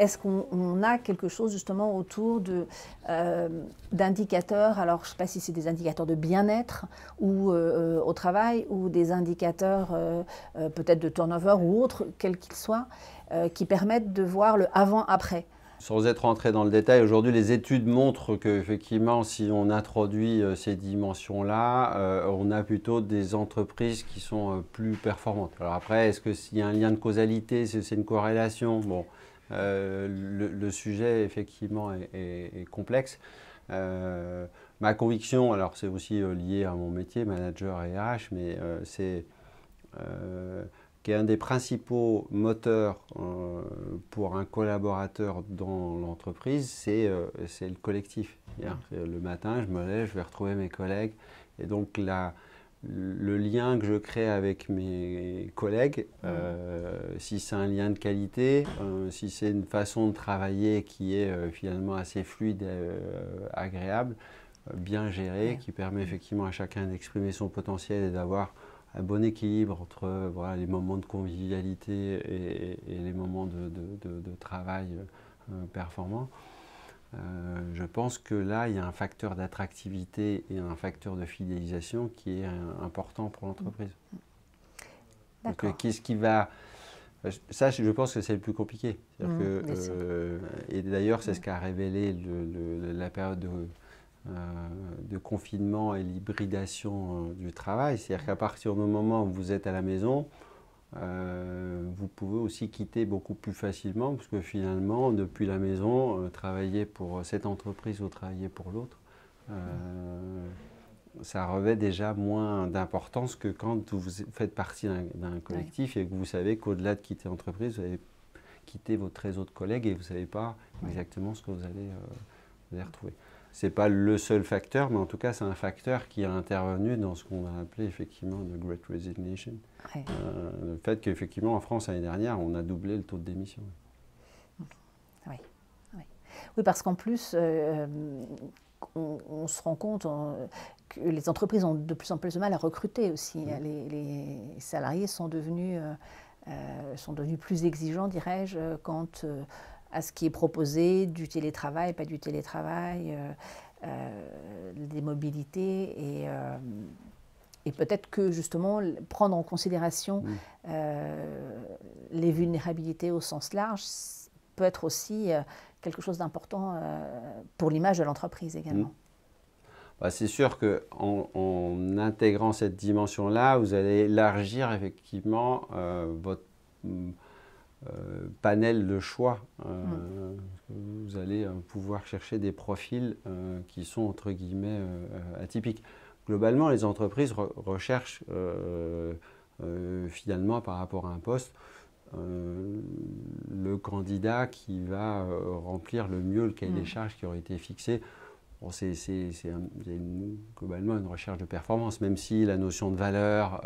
est-ce qu'on a quelque chose justement autour d'indicateurs, alors je ne sais pas si c'est des indicateurs de bien-être ou au travail, ou des indicateurs peut-être de turnover ou autres, quels qu'ils soient, qui permettent de voir le avant-après? Sans être rentré dans le détail, aujourd'hui, les études montrent qu'effectivement, si on introduit ces dimensions-là, on a plutôt des entreprises qui sont plus performantes. Alors après, est-ce qu'il y a un lien de causalité, c'est une corrélation? Bon, le sujet, effectivement, est complexe. Ma conviction, alors c'est aussi lié à mon métier, manager et RH, mais c'est qu'un des principaux moteurs pour un collaborateur dans l'entreprise, c'est le collectif. Le matin, je me lève, je vais retrouver mes collègues. Et donc, le lien que je crée avec mes collègues, si c'est un lien de qualité, si c'est une façon de travailler qui est finalement assez fluide, agréable, bien gérée, qui permet effectivement à chacun d'exprimer son potentiel et d'avoir un bon équilibre entre voilà, les moments de convivialité et les moments de travail performants. Je pense que là, il y a un facteur d'attractivité et un facteur de fidélisation qui est important pour l'entreprise. Donc, qu'est-ce qui va... Ça, je pense que c'est le plus compliqué. Et d'ailleurs, c'est ce qu'a révélé la période de confinement et l'hybridation du travail. C'est-à-dire qu'à partir du moment où vous êtes à la maison, vous pouvez aussi quitter beaucoup plus facilement, parce que finalement, depuis la maison, travailler pour cette entreprise ou travailler pour l'autre, ça revêt déjà moins d'importance que quand vous faites partie d'un collectif et que vous savez qu'au-delà de quitter l'entreprise, vous allez quitter votre réseau de collègues et vous ne savez pas exactement ce que vous allez retrouver. Ce n'est pas le seul facteur, mais en tout cas, c'est un facteur qui est intervenu dans ce qu'on a appelé effectivement le Great Resignation. Le fait qu'effectivement, en France, l'année dernière, on a doublé le taux de démission. Oui, parce qu'en plus, on se rend compte que les entreprises ont de plus en plus de mal à recruter aussi. Les salariés sont devenus plus exigeants, dirais-je, quant à ce qui est proposé, du télétravail, pas du télétravail, des mobilités et peut-être que justement prendre en considération les vulnérabilités au sens large peut être aussi quelque chose d'important pour l'image de l'entreprise également. C'est sûr qu'en intégrant cette dimension-là, vous allez élargir effectivement votre panel de choix. Vous allez pouvoir chercher des profils qui sont entre guillemets atypiques. Globalement, les entreprises recherchent finalement par rapport à un poste le candidat qui va remplir le mieux le cahier des charges qui aurait été fixé. Bon, c'est globalement une recherche de performance, même si la notion de valeur,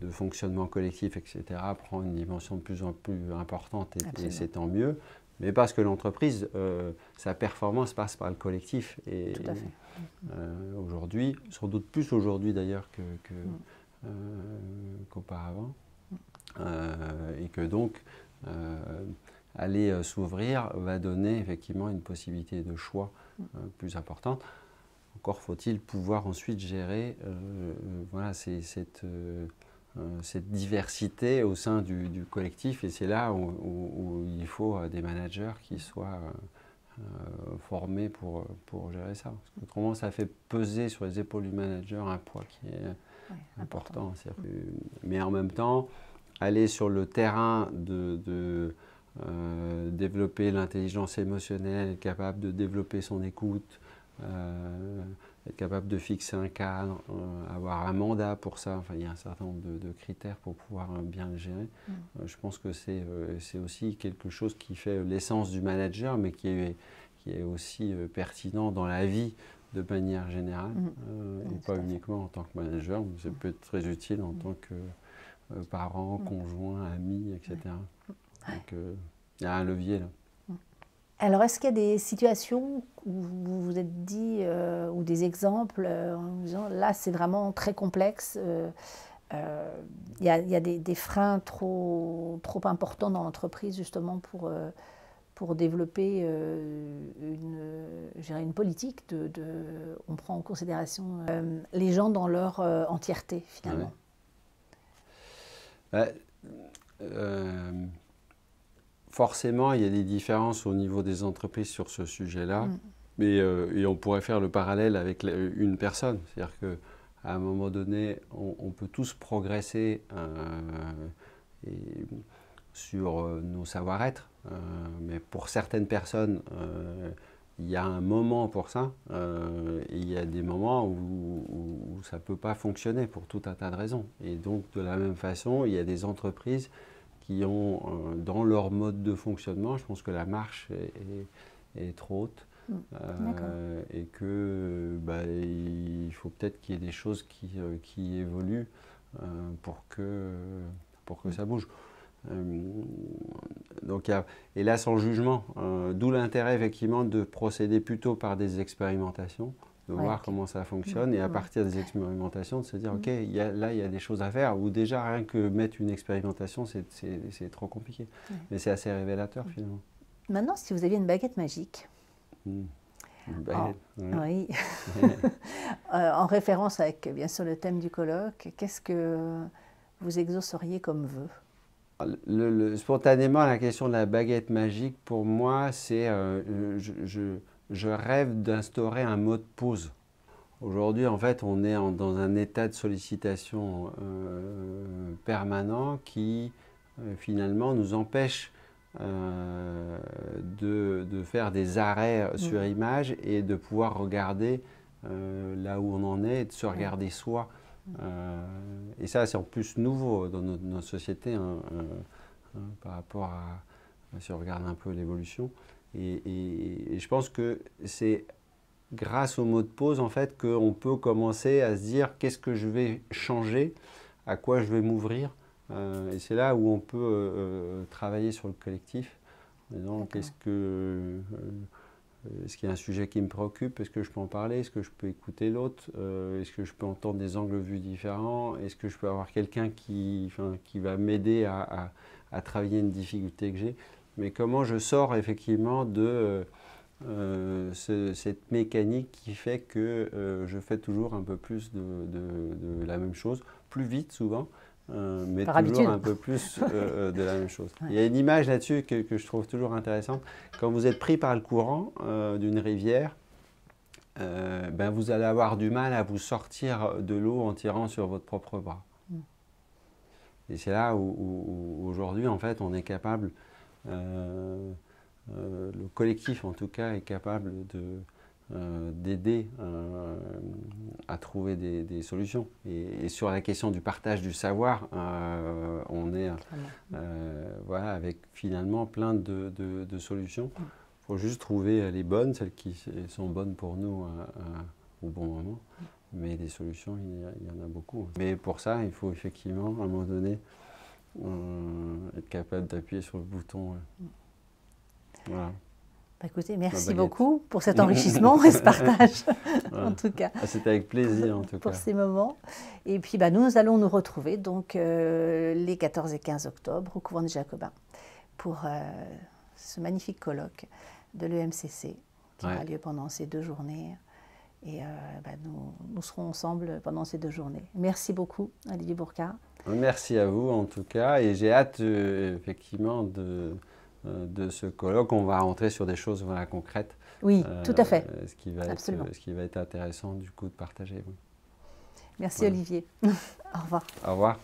de fonctionnement collectif, etc., prend une dimension de plus en plus importante et c'est tant mieux. Mais parce que l'entreprise, sa performance passe par le collectif. Et aujourd'hui, sans doute plus aujourd'hui d'ailleurs qu'auparavant, et que donc aller s'ouvrir va donner effectivement une possibilité de choix plus importante. Encore faut-il pouvoir ensuite gérer voilà, cette diversité au sein du collectif, et c'est là où il faut des managers qui soient formés pour gérer ça. Parce qu'autrement, ça fait peser sur les épaules du manager un poids qui est important. Mais en même temps, aller sur le terrain de développer l'intelligence émotionnelle, être capable de développer son écoute, être capable de fixer un cadre, avoir un mandat pour ça. Enfin, il y a un certain nombre de critères pour pouvoir bien le gérer. Je pense que c'est aussi quelque chose qui fait l'essence du manager, mais qui est aussi pertinent dans la vie de manière générale, et pas uniquement en tant que manager. Ça peut être très utile en tant que parents, conjoints, amis, etc. Donc, il y a un levier là. Alors, est-ce qu'il y a des situations où vous vous êtes dit, ou des exemples en vous disant, là, c'est vraiment très complexe, il y a des freins trop importants dans l'entreprise, justement, pour pour développer une politique on prend en considération les gens dans leur entièreté, finalement. Ouais. Forcément, il y a des différences au niveau des entreprises sur ce sujet-là, et on pourrait faire le parallèle avec une personne. C'est-à-dire qu'à un moment donné, on peut tous progresser sur nos savoir-être, mais pour certaines personnes, il y a un moment pour ça, et il y a des moments où ça ne peut pas fonctionner pour tout un tas de raisons. Et donc, de la même façon, il y a des entreprises qui ont, dans leur mode de fonctionnement, je pense que la marche est trop haute, et que il faut peut-être qu'il y ait des choses qui évoluent pour que ça bouge. Donc, et là, sans jugement, d'où l'intérêt effectivement de procéder plutôt par des expérimentations, de voir comment ça fonctionne, et à partir des expérimentations, de se dire, OK, là, il y a des choses à faire, ou déjà rien que mettre une expérimentation, c'est trop compliqué. Mais c'est assez révélateur finalement. Maintenant, si vous aviez une baguette magique, une baguette, oui. En référence avec, bien sûr, le thème du colloque, qu'est-ce que vous exauceriez comme vœu? Spontanément, la question de la baguette magique, pour moi, c'est je rêve d'instaurer un mode pause. Aujourd'hui, en fait, on est dans un état de sollicitation permanent qui, finalement, nous empêche de faire des arrêts sur image et de pouvoir regarder là où on en est et de se regarder soi. Et ça, c'est en plus nouveau dans notre société, par rapport à, si on regarde un peu l'évolution. Et je pense que c'est grâce au mot de pause, en fait, qu'on peut commencer à se dire qu'est-ce que je vais changer, à quoi je vais m'ouvrir. Et c'est là où on peut travailler sur le collectif. Est-ce qu'il y a un sujet qui me préoccupe? Est-ce que je peux en parler? Est-ce que je peux écouter l'autre? Est-ce que je peux entendre des angles de vue différents? Est-ce que je peux avoir quelqu'un qui va m'aider à travailler une difficulté que j'ai? Mais comment je sors effectivement de cette mécanique qui fait que je fais toujours un peu plus de la même chose, plus vite souvent, mais par toujours habitude. un peu plus de la même chose. Il y a une image là-dessus que je trouve toujours intéressante. Quand vous êtes pris par le courant d'une rivière, vous allez avoir du mal à vous sortir de l'eau en tirant sur votre propre bras. Et c'est là où aujourd'hui, en fait, on est capable, le collectif en tout cas, est capable d'aider à trouver des solutions. Et sur la question du partage du savoir, on est voilà, avec finalement plein de solutions. Il faut juste trouver les bonnes, celles qui sont bonnes pour nous au bon moment. Mais des solutions, il y en a beaucoup. Mais pour ça, il faut effectivement, à un moment donné, être capable d'appuyer sur le bouton. Voilà. Écoutez, merci beaucoup pour cet enrichissement et ce partage, en tout cas. C'était avec plaisir, en tout cas. Pour ces moments. Et puis, nous allons nous retrouver donc les 14 et 15 octobre au couvent des Jacobins pour ce magnifique colloque de l'EMCC qui aura lieu pendant ces 2 journées. Et nous serons ensemble pendant ces 2 journées. Merci beaucoup, Olivier Bourcard. Merci à vous, en tout cas. Et j'ai hâte, effectivement, de ce colloque. On va rentrer sur des choses concrètes. Oui, tout à fait. Ce qui va être intéressant, du coup, de partager. Oui. Merci, Olivier. Au revoir. Au revoir.